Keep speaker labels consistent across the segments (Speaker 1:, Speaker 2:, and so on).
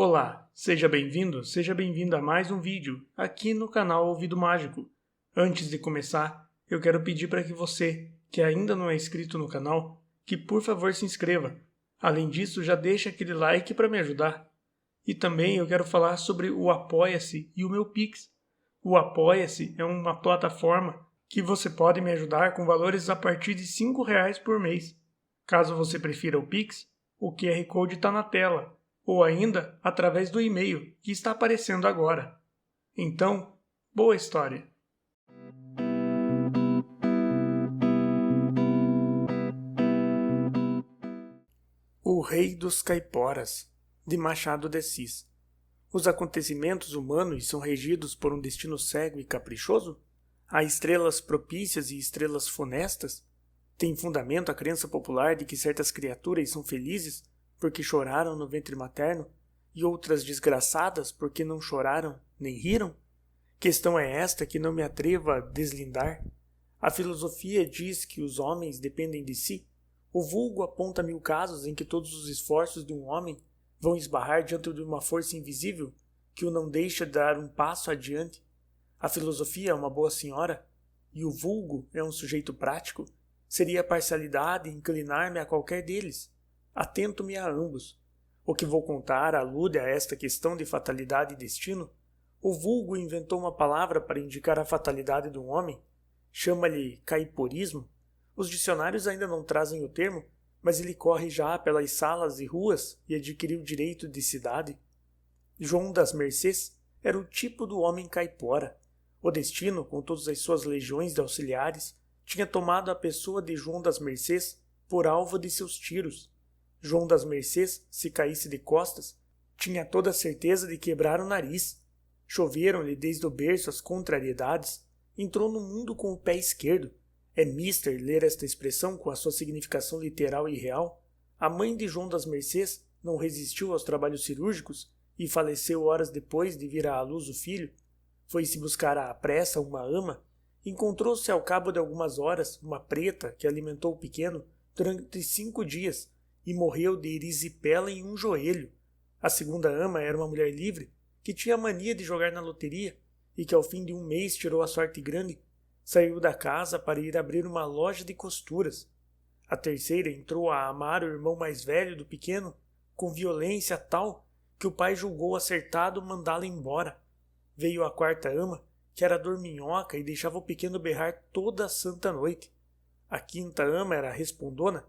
Speaker 1: Olá, seja bem-vindo a mais um vídeo aqui no canal Ouvido Mágico. Antes de começar, eu quero pedir para que você, que ainda não é inscrito no canal, que por favor se inscreva. Além disso, já deixa aquele like para me ajudar. E também eu quero falar sobre o Apoia-se e o meu Pix. O Apoia-se é uma plataforma que você pode me ajudar com valores a partir de R$ 5 por mês. Caso você prefira o Pix, o QR Code está na tela, ou ainda através do e-mail que está aparecendo agora. Então, boa história! O Rei dos Caiporas, de Machado de Assis. Os acontecimentos humanos são regidos por um destino cego e caprichoso? Há estrelas propícias e estrelas funestas? Tem fundamento a crença popular de que certas criaturas são felizes porque choraram no ventre materno e outras desgraçadas porque não choraram nem riram? Questão é esta que não me atrevo a deslindar. A filosofia diz que os homens dependem de si. O vulgo aponta 1000 casos em que todos os esforços de um homem vão esbarrar diante de uma força invisível que o não deixa dar um passo adiante. A filosofia é uma boa senhora e o vulgo é um sujeito prático. Seria parcialidade inclinar-me a qualquer deles. Atento-me a ambos. O que vou contar alude a esta questão de fatalidade e destino. O vulgo inventou uma palavra para indicar a fatalidade de um homem. Chama-lhe caiporismo. Os dicionários ainda não trazem o termo, mas ele corre já pelas salas e ruas e adquiriu direito de cidade. João das Mercês era o tipo do homem caipora. O destino, com todas as suas legiões de auxiliares, tinha tomado a pessoa de João das Mercês por alvo de seus tiros. João das Mercês, se caísse de costas, tinha toda a certeza de quebrar o nariz. Choveram-lhe desde o berço as contrariedades. Entrou no mundo com o pé esquerdo. É mister ler esta expressão com a sua significação literal e real. A mãe de João das Mercês não resistiu aos trabalhos cirúrgicos e faleceu horas depois de vir à luz o filho. Foi-se buscar à pressa uma ama. Encontrou-se ao cabo de algumas horas uma preta que alimentou o pequeno durante 5 dias e morreu de erisipela em um joelho. A segunda ama era uma mulher livre que tinha a mania de jogar na loteria e que ao fim de um mês tirou a sorte grande. Saiu da casa para ir abrir uma loja de costuras. A terceira entrou a amar o irmão mais velho do pequeno com violência tal que o pai julgou acertado mandá-la embora. Veio a quarta ama, que era dorminhoca e deixava o pequeno berrar toda a santa noite. A quinta ama era respondona.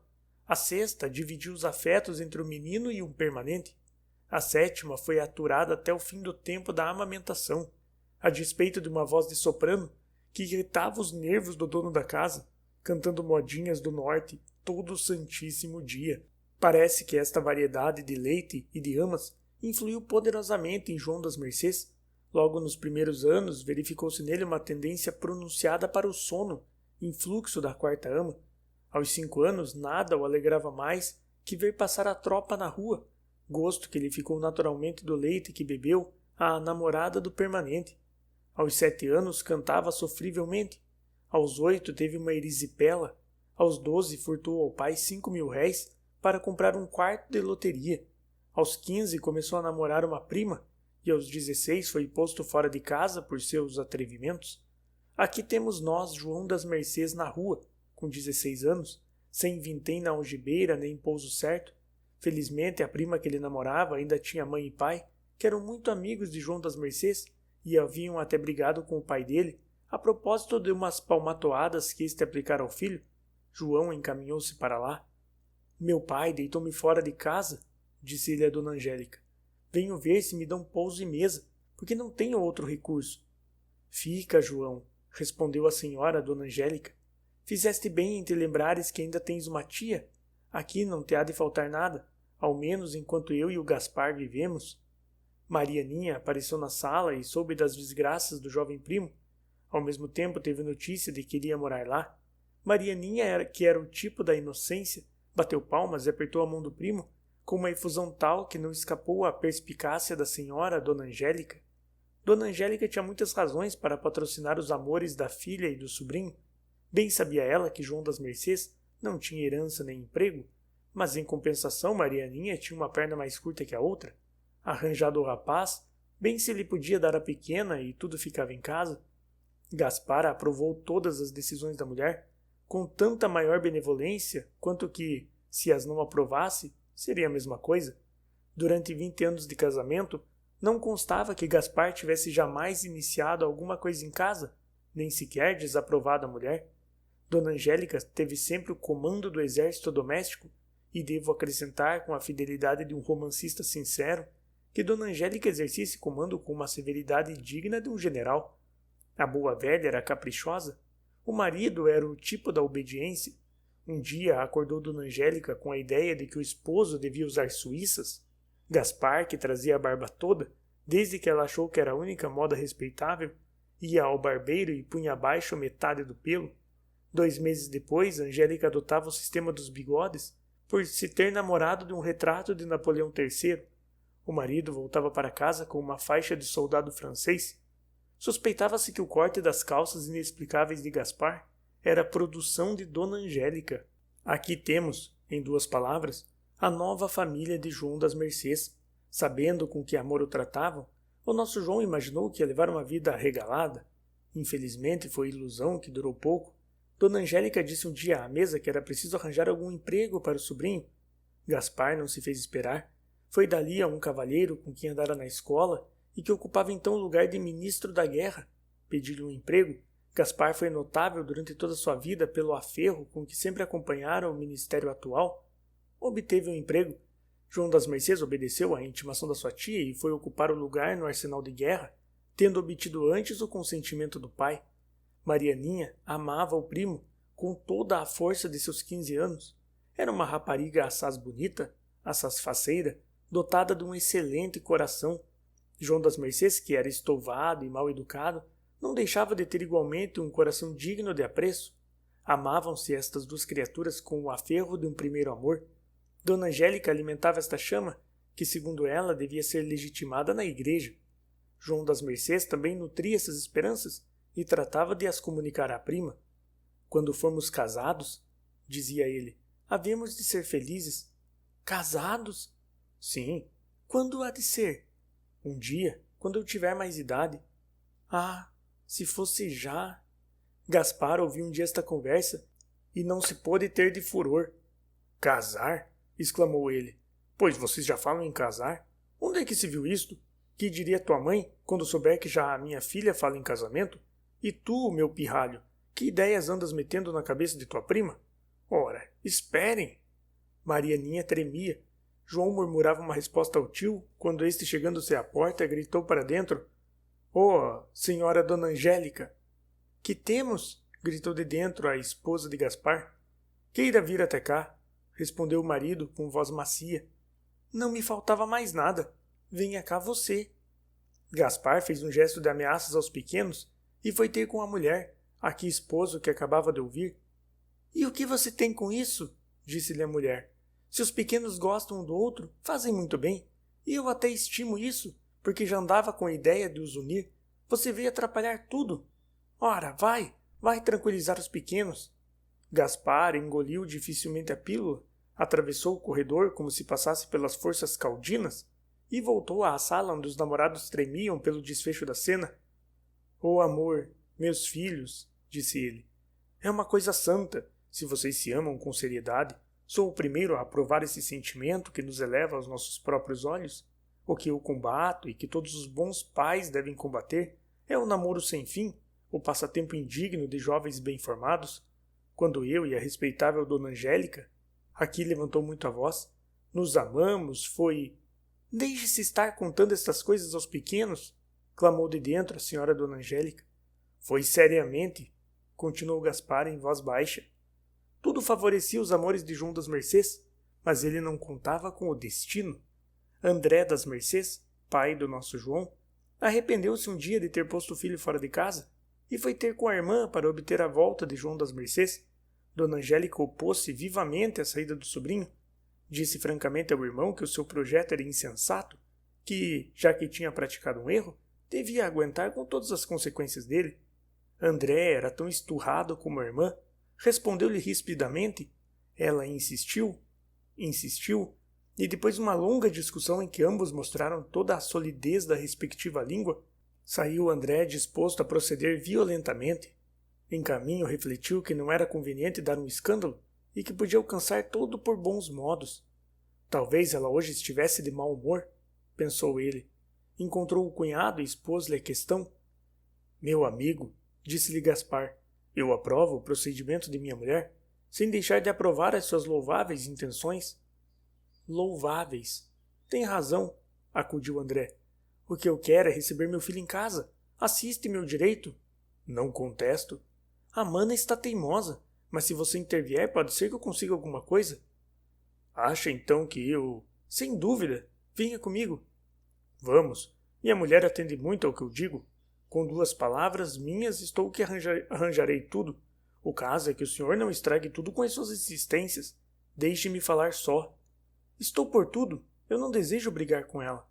Speaker 1: A sexta dividiu os afetos entre o menino e um permanente. A sétima foi aturada até o fim do tempo da amamentação, a despeito de uma voz de soprano que irritava os nervos do dono da casa, cantando modinhas do norte todo o santíssimo dia. Parece que esta variedade de leite e de amas influiu poderosamente em João das Mercês. Logo nos primeiros anos verificou-se nele uma tendência pronunciada para o sono, influxo da quarta ama. Aos 5 anos nada o alegrava mais que ver passar a tropa na rua, gosto que lhe ficou naturalmente do leite que bebeu à namorada do permanente. Aos 7 anos cantava sofrivelmente. Aos 8 teve uma erisipela. Aos 12 furtou ao pai 5.000 réis para comprar um quarto de loteria. Aos 15 começou a namorar uma prima e aos 16 foi posto fora de casa por seus atrevimentos. Aqui temos nós João das Mercês na rua, com 16 anos, sem vintém na algibeira nem pouso certo. Felizmente a prima que ele namorava ainda tinha mãe e pai, que eram muito amigos de João das Mercês, e haviam até brigado com o pai dele, a propósito de umas palmatoadas que este aplicara ao filho. João encaminhou-se para lá. Meu pai deitou-me fora de casa, disse-lhe a dona Angélica. Venho ver se me dão pouso e mesa, porque não tenho outro recurso. Fica, João, respondeu a senhora, dona Angélica. Fizeste bem em te lembrares que ainda tens uma tia. Aqui não te há de faltar nada, ao menos enquanto eu e o Gaspar vivemos. Marianinha apareceu na sala e soube das desgraças do jovem primo. Ao mesmo tempo teve notícia de que iria morar lá. Marianinha, que era o tipo da inocência, bateu palmas e apertou a mão do primo, com uma efusão tal que não escapou à perspicácia da senhora, Dona Angélica. Dona Angélica tinha muitas razões para patrocinar os amores da filha e do sobrinho. Bem sabia ela que João das Mercês não tinha herança nem emprego, mas em compensação Marianinha tinha uma perna mais curta que a outra. arranjado o rapaz, bem se lhe podia dar a pequena e tudo ficava em casa. Gaspar aprovou todas as decisões da mulher, com tanta maior benevolência quanto que, se as não aprovasse, seria a mesma coisa. Durante 20 anos de casamento, não constava que Gaspar tivesse jamais iniciado alguma coisa em casa, nem sequer desaprovado a mulher. Dona Angélica teve sempre o comando do exército doméstico, e devo acrescentar com a fidelidade de um romancista sincero que Dona Angélica exercia esse comando com uma severidade digna de um general. A boa velha era caprichosa, o marido era o tipo da obediência. Um dia acordou Dona Angélica com a ideia de que o esposo devia usar suíças. Gaspar, que trazia a barba toda, desde que ela achou que era a única moda respeitável, ia ao barbeiro e punha abaixo metade do pelo. 2 meses depois, Angélica adotava o sistema dos bigodes, por se ter namorado de um retrato de Napoleão III. O marido voltava para casa com uma faixa de soldado francês. Suspeitava-se que o corte das calças inexplicáveis de Gaspar era produção de Dona Angélica. Aqui temos, em 2 palavras, a nova família de João das Mercês. Sabendo com que amor o tratavam, o nosso João imaginou que ia levar uma vida arregalada. Infelizmente foi ilusão que durou pouco. Dona Angélica disse um dia à mesa que era preciso arranjar algum emprego para o sobrinho. Gaspar não se fez esperar. Foi dali a um cavalheiro com quem andara na escola e que ocupava então o lugar de ministro da guerra. Pediu-lhe um emprego. Gaspar foi notável durante toda a sua vida pelo aferro com que sempre acompanhara o ministério atual. Obteve um emprego. João das Mercês obedeceu à intimação da sua tia e foi ocupar o lugar no arsenal de guerra, tendo obtido antes o consentimento do pai. Marianinha amava o primo com toda a força de seus 15 anos. Era uma rapariga assaz bonita, assaz faceira, dotada de um excelente coração. João das Mercês, que era estovado e mal educado, não deixava de ter igualmente um coração digno de apreço. Amavam-se estas 2 criaturas com o aferro de um primeiro amor. Dona Angélica alimentava esta chama, que segundo ela devia ser legitimada na igreja. João das Mercês também nutria essas esperanças e tratava de as comunicar à prima. Quando formos casados, dizia ele, havemos de ser felizes. Casados? Sim. Quando há de ser? Um dia, quando eu tiver mais idade. Ah, se fosse já. Gaspar ouviu um dia esta conversa e não se pôde ter de furor. Casar? Exclamou ele. Pois vocês já falam em casar? Onde é que se viu isto? Que diria tua mãe quando souber que já a minha filha fala em casamento? E tu, meu pirralho, que ideias andas metendo na cabeça de tua prima? Ora, esperem! Marianinha tremia. João murmurava uma resposta ao tio, quando este, chegando-se à porta, gritou para dentro. Oh, senhora Dona Angélica! Que temos? Gritou de dentro a esposa de Gaspar. Queira vir até cá, respondeu o marido com voz macia. Não me faltava mais nada. Venha cá você. Gaspar fez um gesto de ameaças aos pequenos e foi ter com a mulher, a que esposo que acabava de ouvir. E o que você tem com isso? Disse-lhe a mulher. Se os pequenos gostam um do outro, fazem muito bem. E eu até estimo isso, porque já andava com a ideia de os unir. Você veio atrapalhar tudo. Ora, vai tranquilizar os pequenos. Gaspar engoliu dificilmente a pílula, atravessou o corredor como se passasse pelas forças caudinas e voltou à sala onde os namorados tremiam pelo desfecho da cena. Oh, amor, meus filhos, disse ele, é uma coisa santa, se vocês se amam com seriedade. Sou o primeiro a aprovar esse sentimento que nos eleva aos nossos próprios olhos. O que eu combato e que todos os bons pais devem combater é o namoro sem fim, o passatempo indigno de jovens bem formados. Quando eu e a respeitável Dona Angélica, aqui levantou muito a voz, nos amamos, foi... Deixe-se estar contando estas coisas aos pequenos, clamou de dentro a senhora Dona Angélica. Foi seriamente, continuou Gaspar em voz baixa. Tudo favorecia os amores de João das Mercês, mas ele não contava com o destino. André das Mercês, pai do nosso João, arrependeu-se um dia de ter posto o filho fora de casa e foi ter com a irmã para obter a volta de João das Mercês. Dona Angélica opôs-se vivamente à saída do sobrinho. Disse francamente ao irmão que o seu projeto era insensato, que, já que tinha praticado um erro, devia aguentar com todas as consequências dele. André era tão esturrado como a irmã. Respondeu-lhe rispidamente. Ela insistiu, e depois de uma longa discussão em que ambos mostraram toda a solidez da respectiva língua, saiu André disposto a proceder violentamente. Em caminho refletiu que não era conveniente dar um escândalo e que podia alcançar todo por bons modos. Talvez ela hoje estivesse de mau humor, pensou ele. Encontrou o cunhado e expôs-lhe a questão. Meu amigo, disse-lhe Gaspar, eu aprovo o procedimento de minha mulher, sem deixar de aprovar as suas louváveis intenções. Louváveis. Tem razão, acudiu André. O que eu quero é receber meu filho em casa. Assiste meu direito. Não contesto. A mana está teimosa, mas se você intervier, pode ser que eu consiga alguma coisa. Acha então que eu... Sem dúvida. Venha comigo. Vamos. Minha mulher atende muito ao que eu digo. Com 2 palavras minhas estou que arranjarei tudo. O caso é que o senhor não estrague tudo com as suas insistências. Deixe-me falar só. Estou por tudo. Eu não desejo brigar com ela.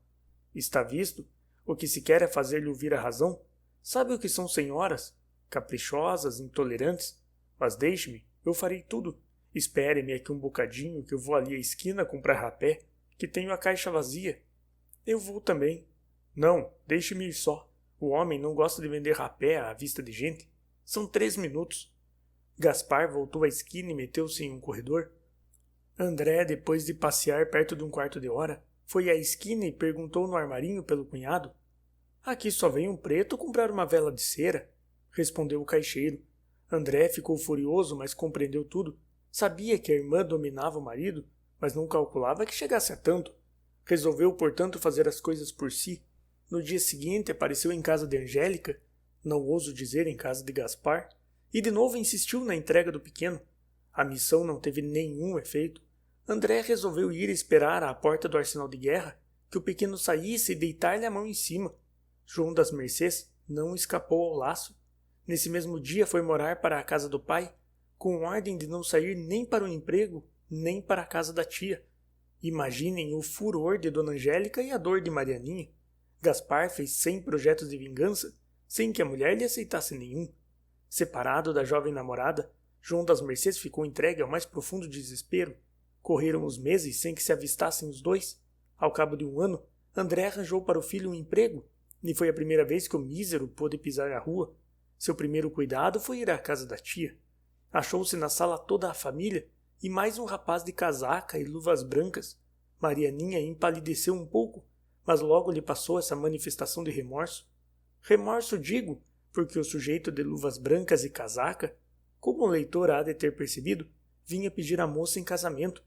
Speaker 1: Está visto? O que se quer é fazer-lhe ouvir a razão. Sabe o que são senhoras? Caprichosas, intolerantes. Mas deixe-me, eu farei tudo. Espere-me aqui um bocadinho que eu vou ali à esquina comprar rapé, que tenho a caixa vazia. Eu vou também. Não, deixe-me ir só. O homem não gosta de vender rapé à vista de gente. São 3 minutos. Gaspar voltou à esquina e meteu-se em um corredor. André, depois de passear perto de 1/4 de hora, foi à esquina e perguntou no armarinho pelo cunhado. Aqui só vem um preto comprar uma vela de cera, respondeu o caixeiro. André ficou furioso, mas compreendeu tudo. Sabia que a irmã dominava o marido, mas não calculava que chegasse a tanto. Resolveu, portanto, fazer as coisas por si. No dia seguinte apareceu em casa de Angélica, não ouso dizer em casa de Gaspar, e de novo insistiu na entrega do pequeno. A missão não teve nenhum efeito. André resolveu ir esperar à porta do arsenal de guerra, que o pequeno saísse e deitar-lhe a mão em cima. João das Mercês não escapou ao laço. Nesse mesmo dia foi morar para a casa do pai, com ordem de não sair nem para o emprego, nem para a casa da tia. Imaginem o furor de Dona Angélica e a dor de Marianinha. Gaspar fez 100 projetos de vingança, sem que a mulher lhe aceitasse nenhum. Separado da jovem namorada, João das Mercês ficou entregue ao mais profundo desespero. Correram os meses sem que se avistassem os dois. Ao cabo de 1 ano, André arranjou para o filho um emprego, e foi a primeira vez que o mísero pôde pisar a rua. Seu primeiro cuidado foi ir à casa da tia. Achou-se na sala toda a família, e mais um rapaz de casaca e luvas brancas. Marianinha empalideceu um pouco, mas logo lhe passou essa manifestação de remorso. Remorso digo, porque o sujeito de luvas brancas e casaca, como o leitor há de ter percebido, vinha pedir a moça em casamento.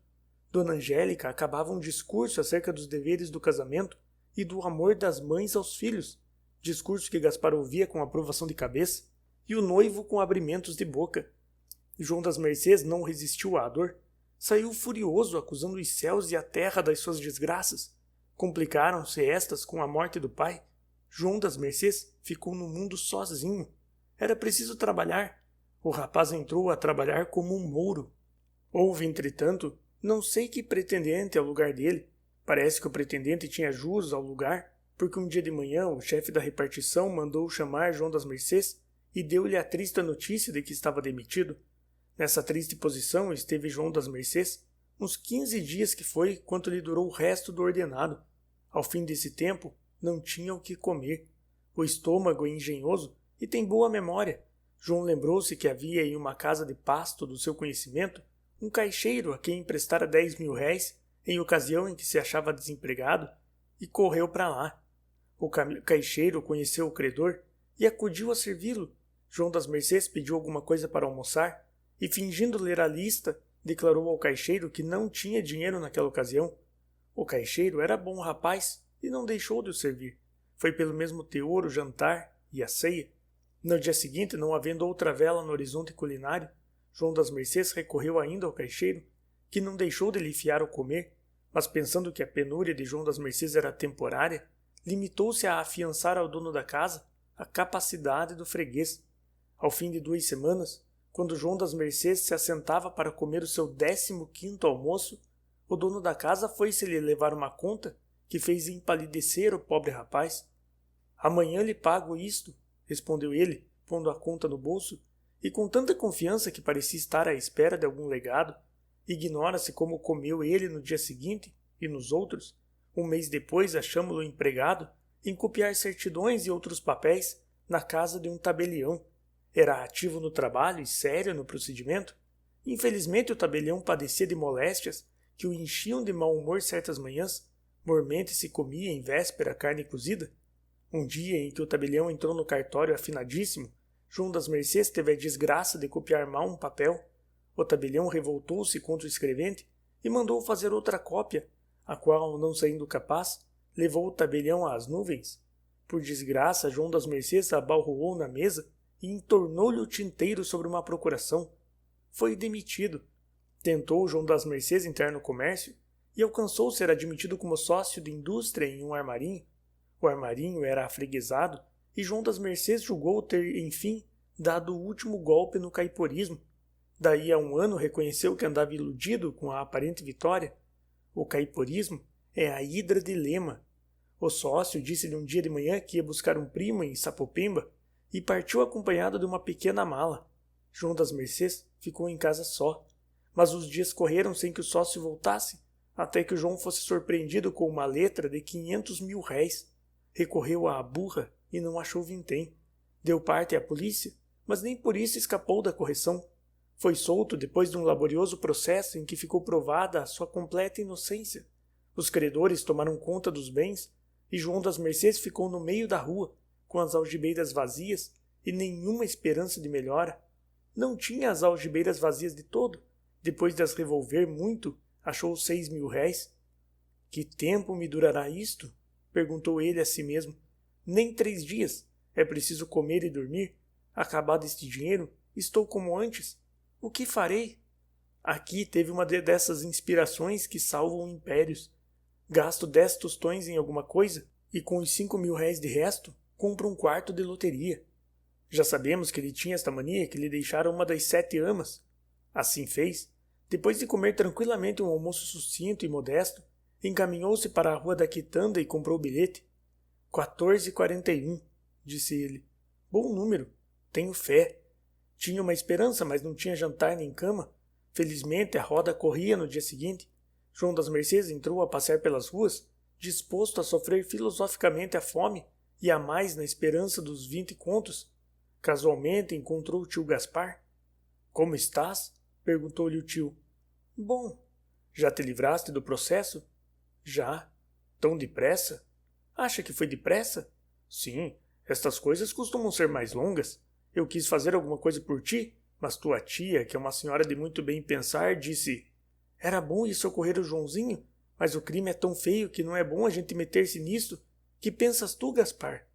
Speaker 1: Dona Angélica acabava um discurso acerca dos deveres do casamento e do amor das mães aos filhos, discurso que Gaspar ouvia com aprovação de cabeça, e o noivo com abrimentos de boca. João das Mercês não resistiu à dor. Saiu furioso, acusando os céus e a terra das suas desgraças. Complicaram-se estas com a morte do pai. João das Mercês ficou no mundo sozinho. Era preciso trabalhar. O rapaz entrou a trabalhar como um mouro. Houve, entretanto, não sei que pretendente ao lugar dele. Parece que o pretendente tinha jus ao lugar, porque um dia de manhã o chefe da repartição mandou chamar João das Mercês e deu-lhe a triste notícia de que estava demitido. Nessa triste posição esteve João das Mercês, uns 15 dias que foi quanto lhe durou o resto do ordenado. Ao fim desse tempo, não tinha o que comer. O estômago é engenhoso e tem boa memória. João lembrou-se que havia em uma casa de pasto do seu conhecimento um caixeiro a quem emprestara 10.000 réis em ocasião em que se achava desempregado e correu para lá. O caixeiro conheceu o credor e acudiu a servi-lo. João das Mercês pediu alguma coisa para almoçar e, fingindo ler a lista, declarou ao caixeiro que não tinha dinheiro naquela ocasião. O caixeiro era bom rapaz e não deixou de o servir. Foi pelo mesmo teor o jantar e a ceia. No dia seguinte, não havendo outra vela no horizonte culinário, João das Mercês recorreu ainda ao caixeiro, que não deixou de lhe fiar o comer, mas pensando que a penúria de João das Mercês era temporária, limitou-se a afiançar ao dono da casa a capacidade do freguês. Ao fim de 2 semanas, quando João das Mercês se assentava para comer o seu 15º almoço, o dono da casa foi-se lhe levar uma conta que fez empalidecer o pobre rapaz. Amanhã lhe pago isto, respondeu ele, pondo a conta no bolso, e com tanta confiança que parecia estar à espera de algum legado. Ignora-se como comeu ele no dia seguinte e nos outros, um mês depois achamo-lo empregado em copiar certidões e outros papéis na casa de um tabelião. Era ativo no trabalho e sério no procedimento. Infelizmente o tabelião padecia de moléstias que o enchiam de mau humor certas manhãs, mormente se comia em véspera carne cozida. Um dia em que o tabelião entrou no cartório afinadíssimo, João das Mercês teve a desgraça de copiar mal um papel. O tabelião revoltou-se contra o escrevente e mandou fazer outra cópia, a qual, não saindo capaz, levou o tabelião às nuvens. Por desgraça, João das Mercês abalroou na mesa e entornou-lhe o tinteiro sobre uma procuração. Foi demitido. Tentou João das Mercês entrar no comércio e alcançou ser admitido como sócio de indústria em um armarinho. O armarinho era afreguesado e João das Mercês julgou ter, enfim, dado o último golpe no caiporismo. Daí a um ano reconheceu que andava iludido com a aparente vitória. O caiporismo é a hidra de Lema. O sócio disse-lhe um dia de manhã que ia buscar um primo em Sapopemba e partiu acompanhado de uma pequena mala. João das Mercês ficou em casa só, mas os dias correram sem que o sócio voltasse, até que o João fosse surpreendido com uma letra de 500.000 réis. Recorreu à burra e não achou vintém. Deu parte à polícia, mas nem por isso escapou da correção. Foi solto depois de um laborioso processo em que ficou provada a sua completa inocência. Os credores tomaram conta dos bens e João das Mercês ficou no meio da rua, com as algibeiras vazias e nenhuma esperança de melhora. Não tinha as algibeiras vazias de todo. Depois de as revolver muito, achou 6.000 réis. Que tempo me durará isto? Perguntou ele a si mesmo. Nem 3 dias. É preciso comer e dormir. Acabado este dinheiro, estou como antes. O que farei? Aqui teve uma dessas inspirações que salvam impérios. Gasto 10 tostões em alguma coisa e com os 5.000 réis de resto, compro um quarto de loteria. Já sabemos que ele tinha esta mania que lhe deixara uma das 7 amas. Assim fez. Depois de comer tranquilamente um almoço sucinto e modesto, encaminhou-se para a rua da quitanda e comprou o bilhete. 14,41, disse ele. Bom número. Tenho fé. Tinha uma esperança, mas não tinha jantar nem cama. Felizmente a roda corria no dia seguinte. João das Mercês entrou a passear pelas ruas, disposto a sofrer filosoficamente a fome e a mais na esperança dos 20 contos. Casualmente encontrou o tio Gaspar. Como estás? Perguntou-lhe o tio. Bom. Já te livraste do processo? Já. Tão depressa? Acha que foi depressa? Sim, estas coisas costumam ser mais longas. Eu quis fazer alguma coisa por ti, mas tua tia, que é uma senhora de muito bem pensar, disse: era bom ir socorrer o Joãozinho, mas o crime é tão feio que não é bom a gente meter-se nisto. Que pensas tu, Gaspar?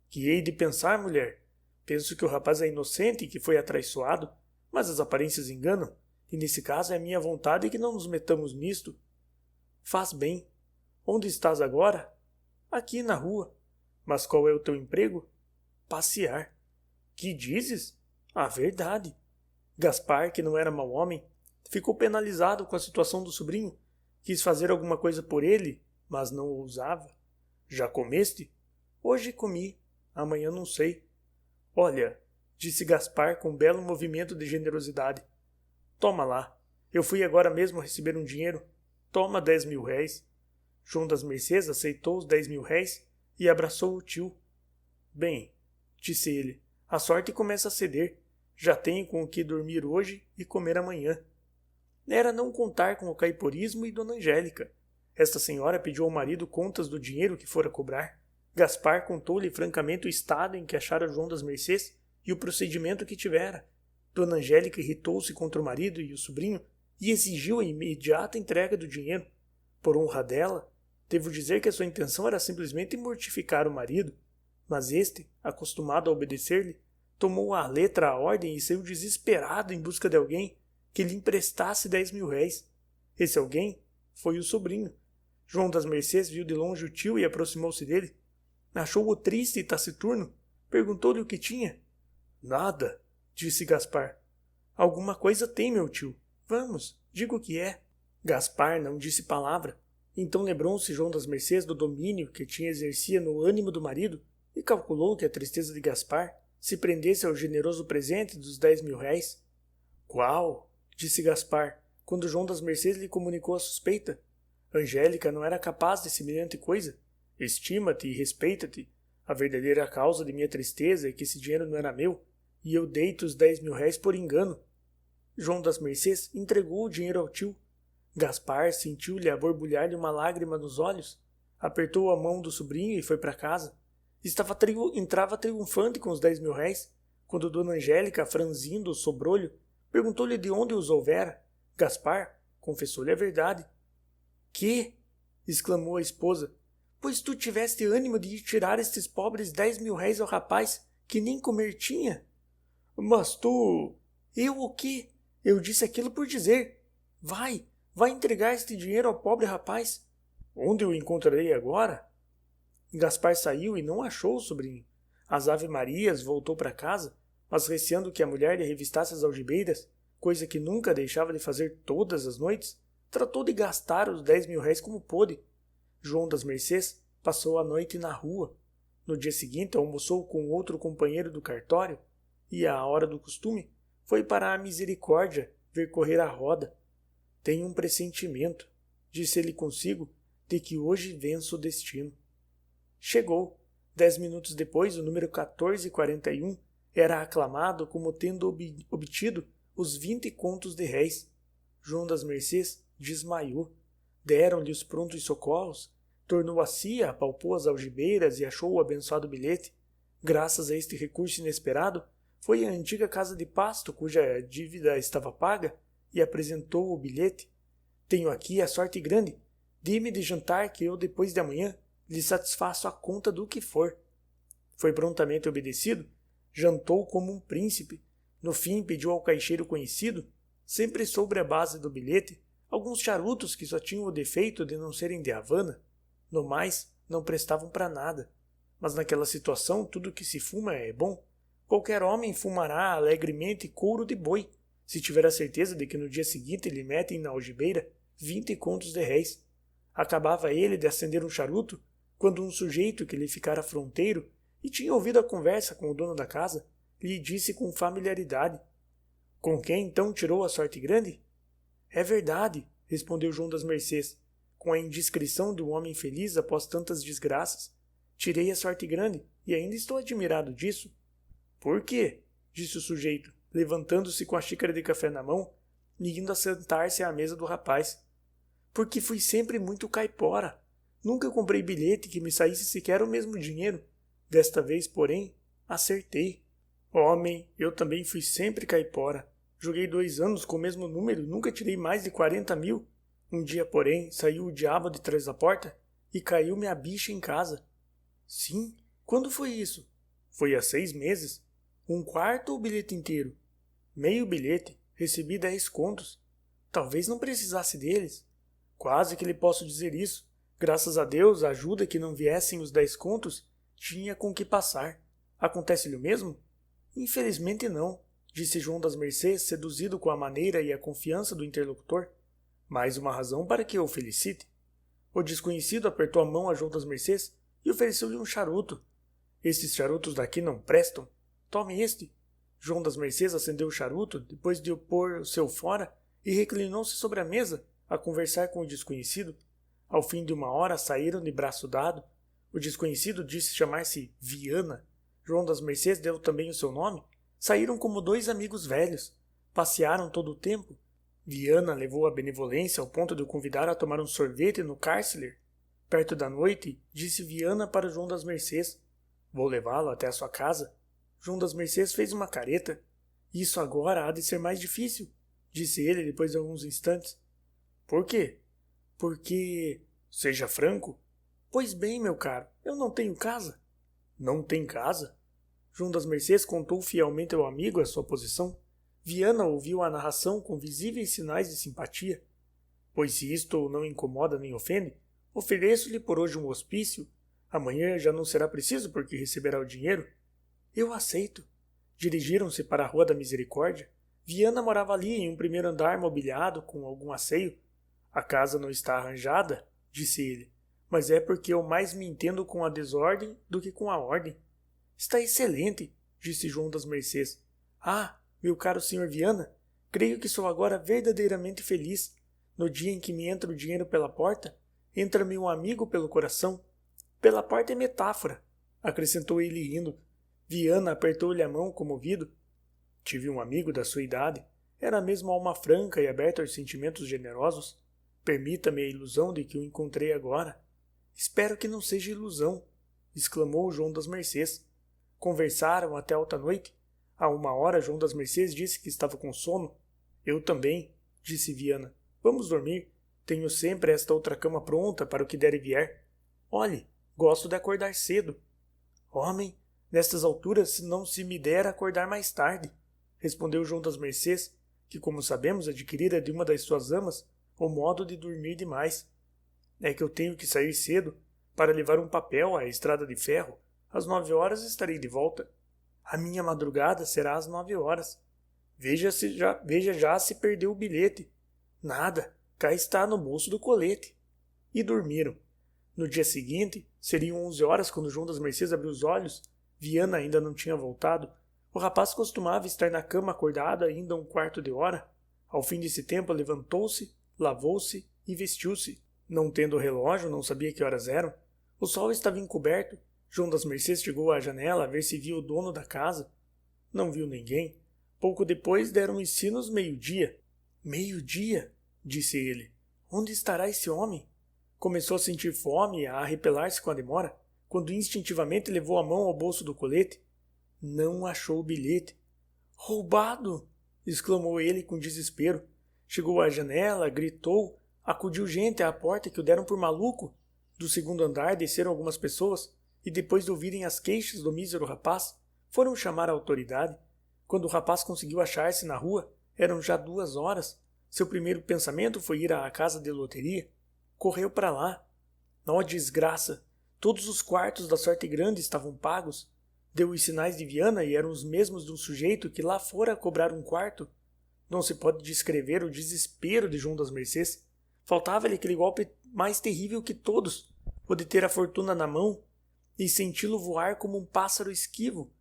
Speaker 1: Que hei de pensar, mulher? Penso que o rapaz é inocente e que foi atraiçoado, mas as aparências enganam, e nesse caso é minha vontade que não nos metamos nisto. Faz bem. Onde estás agora? Aqui na rua. Mas qual é o teu emprego? Passear. Que dizes? A verdade. Gaspar, que não era mau homem, ficou penalizado com a situação do sobrinho. Quis fazer alguma coisa por ele, mas não ousava. Já comeste? Hoje comi. Amanhã não sei. Olha, disse Gaspar com um belo movimento de generosidade. Toma lá. Eu fui agora mesmo receber um dinheiro. Toma 10.000 réis. João das Mercês aceitou os 10.000 réis e abraçou o tio. Bem, disse ele, a sorte começa a ceder. Já tenho com o que dormir hoje e comer amanhã. Era não contar com o caiporismo e Dona Angélica. Esta senhora pediu ao marido contas do dinheiro que fora cobrar. Gaspar contou-lhe francamente o estado em que achara João das Mercês e o procedimento que tivera. Dona Angélica irritou-se contra o marido e o sobrinho e exigiu a imediata entrega do dinheiro. Por honra dela, devo dizer que a sua intenção era simplesmente mortificar o marido, mas este, acostumado a obedecer-lhe, tomou à letra a ordem e saiu desesperado em busca de alguém que lhe emprestasse 10.000 réis. Esse alguém foi o sobrinho. João das Mercês viu de longe o tio e aproximou-se dele. Achou-o triste e taciturno. Perguntou-lhe o que tinha. Nada, disse Gaspar. Alguma coisa tem, meu tio. Vamos, diga o que é. Gaspar não disse palavra. Então lembrou-se João das Mercês do domínio que tinha exercia no ânimo do marido e calculou que a tristeza de Gaspar se prendesse ao generoso presente dos 10.000 réis. Qual? Disse Gaspar, quando João das Mercês lhe comunicou a suspeita. Angélica não era capaz de semelhante coisa. Estima-te e respeita-te. A verdadeira causa de minha tristeza é que esse dinheiro não era meu, e eu dei-te os 10.000 réis por engano. João das Mercês entregou o dinheiro ao tio. Gaspar sentiu-lhe a borbulhar-lhe uma lágrima nos olhos. Apertou a mão do sobrinho e foi para casa. Entrava triunfante com os 10.000 réis, quando Dona Angélica, franzindo o sobrolho, perguntou-lhe de onde os houvera. Gaspar confessou-lhe a verdade. Que? Exclamou a esposa. Pois tu tiveste ânimo de ir tirar estes pobres 10.000 réis ao rapaz, que nem comer tinha? Mas tu... Eu o quê? Eu disse aquilo por dizer. Vai entregar este dinheiro ao pobre rapaz. Onde o encontrarei agora? Gaspar saiu e não achou o sobrinho. Às ave-marias voltou para casa, mas receando que a mulher lhe revistasse as algibeiras, coisa que nunca deixava de fazer todas as noites, tratou de gastar os 10.000 réis como pôde. João das Mercês passou a noite na rua. No dia seguinte almoçou com outro companheiro do cartório e, à hora do costume, foi para a Misericórdia ver correr a roda. Tenho um pressentimento, disse ele consigo, de que hoje venço o destino. Chegou. 10 minutos depois, o número 1441 era aclamado como tendo obtido os 20 contos de réis. João das Mercês desmaiou. Deram-lhe os prontos socorros. Tornou a si, apalpou as algibeiras e achou o abençoado bilhete. Graças a este recurso inesperado, foi à antiga casa de pasto, cuja dívida estava paga, e apresentou o bilhete. Tenho aqui a sorte grande. Dê-me de jantar que eu, depois de amanhã, lhe satisfaço a conta do que for. Foi prontamente obedecido. Jantou como um príncipe. No fim pediu ao caixeiro conhecido, sempre sobre a base do bilhete, alguns charutos que só tinham o defeito de não serem de Havana. No mais, não prestavam para nada. Mas naquela situação tudo que se fuma é bom. Qualquer homem fumará alegremente couro de boi, se tiver a certeza de que no dia seguinte lhe metem na algibeira 20 contos de réis. Acabava ele de acender um charuto, quando um sujeito que lhe ficara fronteiro e tinha ouvido a conversa com o dono da casa, lhe disse com familiaridade: Com quem então tirou a sorte grande? É verdade, respondeu João das Mercês, com a indiscrição de um homem feliz após tantas desgraças. Tirei a sorte grande e ainda estou admirado disso. Por quê? Disse o sujeito, levantando-se com a xícara de café na mão e indo a sentar-se à mesa do rapaz. Porque fui sempre muito caipora. Nunca comprei bilhete que me saísse sequer o mesmo dinheiro. Desta vez, porém, acertei. Homem, eu também fui sempre caipora. Joguei 2 anos com o mesmo número e nunca tirei mais de 40.000. Um dia, porém, saiu o diabo de trás da porta e caiu-me a bicha em casa. Sim? Quando foi isso? Foi há 6 meses. 1/4 ou o bilhete inteiro? Meio bilhete. Recebi 10 contos. Talvez não precisasse deles. Quase que lhe posso dizer isso. Graças a Deus, a ajuda que não viessem os 10 contos, tinha com que passar. Acontece-lhe o mesmo? Infelizmente não, disse João das Mercês, seduzido com a maneira e a confiança do interlocutor. Mais uma razão para que eu o felicite. O desconhecido apertou a mão a João das Mercês e ofereceu-lhe um charuto. Estes charutos daqui não prestam. Tome este. João das Mercês acendeu o charuto, depois de o pôr o seu fora, e reclinou-se sobre a mesa, a conversar com o desconhecido. Ao fim de 1 hora saíram de braço dado. O desconhecido disse chamar-se Viana. João das Mercês deu também o seu nome. Saíram como 2 amigos velhos. Passearam todo o tempo. Viana levou a benevolência ao ponto de o convidar a tomar um sorvete no Carceler. Perto da noite, disse Viana para João das Mercês: Vou levá-lo até a sua casa. João das Mercês fez uma careta. Isso agora há de ser mais difícil, disse ele depois de alguns instantes. Por quê? Porque... Seja franco. Pois bem, meu caro, eu não tenho casa. Não tem casa? João das Mercês contou fielmente ao amigo a sua posição. Viana ouviu a narração com visíveis sinais de simpatia. Pois se isto o não incomoda nem ofende, ofereço-lhe por hoje um hospício. Amanhã já não será preciso porque receberá o dinheiro. Eu aceito. Dirigiram-se para a Rua da Misericórdia. Viana morava ali em um primeiro andar mobiliado com algum asseio. A casa não está arranjada, disse ele, mas é porque eu mais me entendo com a desordem do que com a ordem. Está excelente, disse João das Mercês. Ah, meu caro Sr. Viana, creio que sou agora verdadeiramente feliz. No dia em que me entra o dinheiro pela porta, entra-me um amigo pelo coração. Pela porta é metáfora, acrescentou ele rindo. Viana apertou-lhe a mão comovido. Tive um amigo da sua idade. Era mesmo alma franca e aberta aos sentimentos generosos. Permita-me a ilusão de que o encontrei agora. Espero que não seja ilusão, exclamou João das Mercês. Conversaram até alta noite. A 1 hora, João das Mercês disse que estava com sono. Eu também, disse Viana. Vamos dormir. Tenho sempre esta outra cama pronta para o que der e vier. Olhe, gosto de acordar cedo. Homem, nestas alturas se não se me der acordar mais tarde, respondeu João das Mercês, que, como sabemos, adquirira de uma das suas amas o modo de dormir demais. É que eu tenho que sair cedo para levar um papel à estrada de ferro. Às 9 horas estarei de volta. A minha madrugada será às 9 horas. Veja já se perdeu o bilhete. Nada, cá está no bolso do colete. E dormiram. No dia seguinte, seriam 11 horas quando João das Mercês abriu os olhos. Viana ainda não tinha voltado. O rapaz costumava estar na cama acordado ainda 1/4 de hora. Ao fim desse tempo, levantou-se, lavou-se e vestiu-se. Não tendo relógio, não sabia que horas eram. O sol estava encoberto. João das Mercês chegou à janela a ver se via o dono da casa. Não viu ninguém. Pouco depois deram os sinos 12h. 12h? Disse ele. Onde estará esse homem? Começou a sentir fome e a arrepelar-se com a demora, quando instintivamente levou a mão ao bolso do colete. Não achou o bilhete. Roubado! Exclamou ele com desespero. Chegou à janela, gritou, acudiu gente à porta que o deram por maluco. Do segundo andar desceram algumas pessoas e, depois de ouvirem as queixas do mísero rapaz, foram chamar a autoridade. Quando o rapaz conseguiu achar-se na rua, eram já 2 horas. Seu primeiro pensamento foi ir à casa de loteria. Correu para lá. Ó desgraça! Todos os quartos da Sorte Grande estavam pagos. Deu os sinais de Viana e eram os mesmos de um sujeito que lá fora cobrar um quarto. Não se pode descrever o desespero de João das Mercês. Faltava-lhe aquele golpe mais terrível que todos, o de ter a fortuna na mão e senti-lo voar como um pássaro esquivo.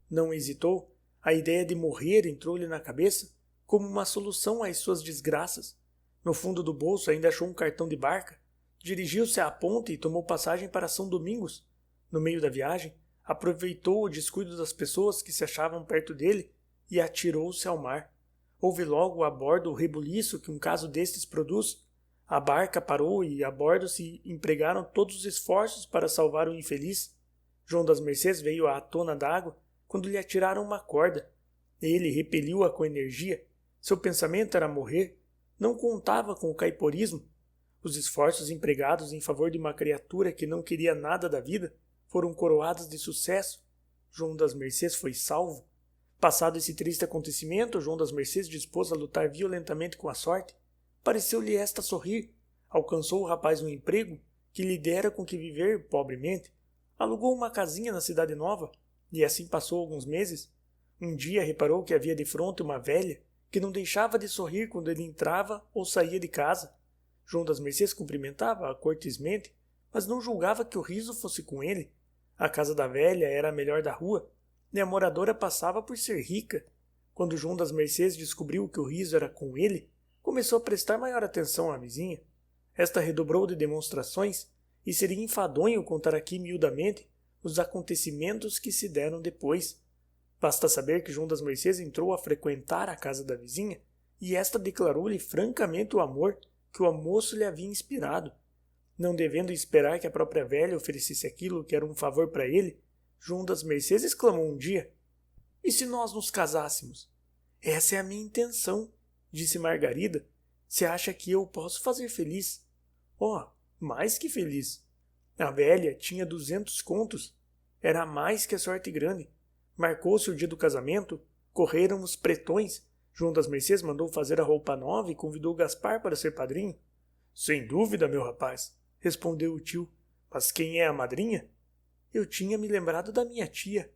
Speaker 1: Não hesitou. A ideia de morrer entrou-lhe na cabeça como uma solução às suas desgraças. No fundo do bolso ainda achou um cartão de barca. Dirigiu-se à ponte e tomou passagem para São Domingos. No meio da viagem, aproveitou o descuido das pessoas que se achavam perto dele e atirou-se ao mar. Houve logo a bordo o rebuliço que um caso destes produz. A barca parou e a bordo se empregaram todos os esforços para salvar o infeliz. João das Mercês veio à tona d'água quando lhe atiraram uma corda. Ele repeliu-a com energia. Seu pensamento era morrer. Não contava com o caiporismo. Os esforços empregados em favor de uma criatura que não queria nada da vida foram coroados de sucesso. João das Mercês foi salvo. Passado esse triste acontecimento, João das Mercês dispôs a lutar violentamente com a sorte. Pareceu-lhe esta sorrir. Alcançou o rapaz um emprego que lhe dera com que viver pobremente. Alugou uma casinha na Cidade Nova e assim passou alguns meses. Um dia reparou que havia de fronte uma velha que não deixava de sorrir quando ele entrava ou saía de casa. João das Mercês cumprimentava-a cortesmente, mas não julgava que o riso fosse com ele. A casa da velha era a melhor da rua, e a moradora passava por ser rica. Quando João das Mercês descobriu que o riso era com ele, começou a prestar maior atenção à vizinha. Esta redobrou de demonstrações, e seria enfadonho contar aqui miudamente os acontecimentos que se deram depois. Basta saber que João das Mercês entrou a frequentar a casa da vizinha, e esta declarou-lhe francamente o amor que o moço lhe havia inspirado. Não devendo esperar que a própria velha oferecesse aquilo que era um favor para ele, João das Mercês exclamou um dia: "E se nós nos casássemos?" "Essa é a minha intenção", disse Margarida. "Se acha que eu posso fazer feliz?" "Oh, mais que feliz." A velha tinha 200 contos. Era mais que a Sorte Grande. Marcou-se o dia do casamento, correram os pretões. João das Mercês mandou fazer a roupa nova e convidou Gaspar para ser padrinho. "Sem dúvida, meu rapaz", respondeu o tio. "Mas quem é a madrinha?" "Eu tinha me lembrado da minha tia."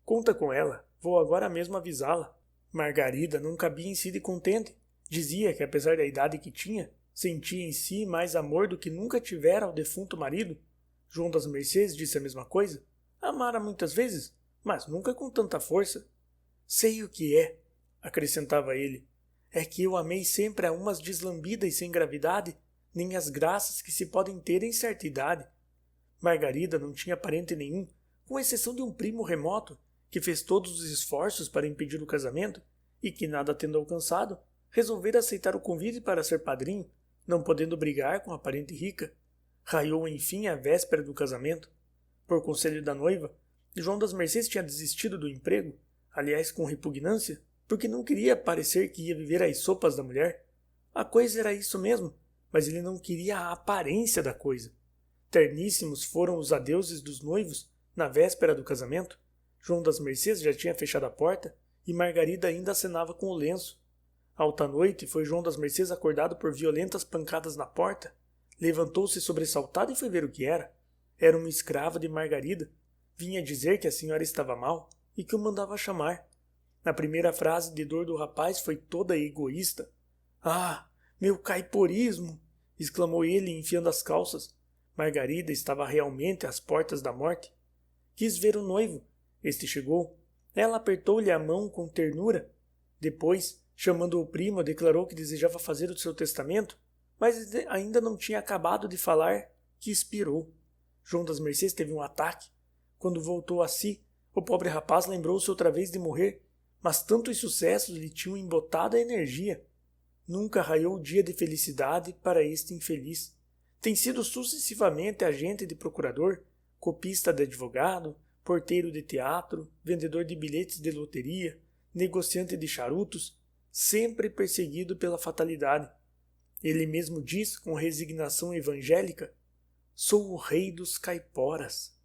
Speaker 1: "Conta com ela, vou agora mesmo avisá-la." Margarida não cabia em si de contente. Dizia que, apesar da idade que tinha, sentia em si mais amor do que nunca tivera ao defunto marido. João das Mercês disse a mesma coisa. Amara muitas vezes, mas nunca com tanta força. "Sei o que é", acrescentava ele. é que eu amei sempre a umas deslambidas e sem gravidade, nem as graças que se podem ter em certa idade. Margarida não tinha parente nenhum, com exceção de um primo remoto, que fez todos os esforços para impedir o casamento, e que, nada tendo alcançado, resolvera aceitar o convite para ser padrinho, não podendo brigar com a parente rica. Raiou enfim a véspera do casamento. Por conselho da noiva, João das Mercês tinha desistido do emprego, aliás com repugnância, porque não queria parecer que ia viver às sopas da mulher. A coisa era isso mesmo, mas ele não queria a aparência da coisa. Terníssimos foram os adeuses dos noivos na véspera do casamento. João das Mercês já tinha fechado a porta e Margarida ainda acenava com o lenço. Alta noite foi João das Mercês acordado por violentas pancadas na porta. Levantou-se sobressaltado e foi ver o que era. Era uma escrava de Margarida. Vinha dizer que a senhora estava mal e que o mandava chamar. A primeira frase de dor do rapaz foi toda egoísta. Ah, meu caiporismo! Exclamou ele, enfiando as calças. Margarida estava realmente às portas da morte. Quis ver o noivo. Este chegou. Ela apertou-lhe a mão com ternura. Depois, chamando o primo, declarou que desejava fazer o seu testamento, mas ainda não tinha acabado de falar que expirou. João das Mercês teve um ataque. Quando voltou a si, o pobre rapaz lembrou-se outra vez de morrer, mas tantos sucessos lhe tinham embotado a energia. Nunca raiou dia de felicidade para este infeliz. Tem sido sucessivamente agente de procurador, copista de advogado, porteiro de teatro, vendedor de bilhetes de loteria, negociante de charutos, sempre perseguido pela fatalidade. Ele mesmo diz, com resignação evangélica, sou o rei dos caiporas.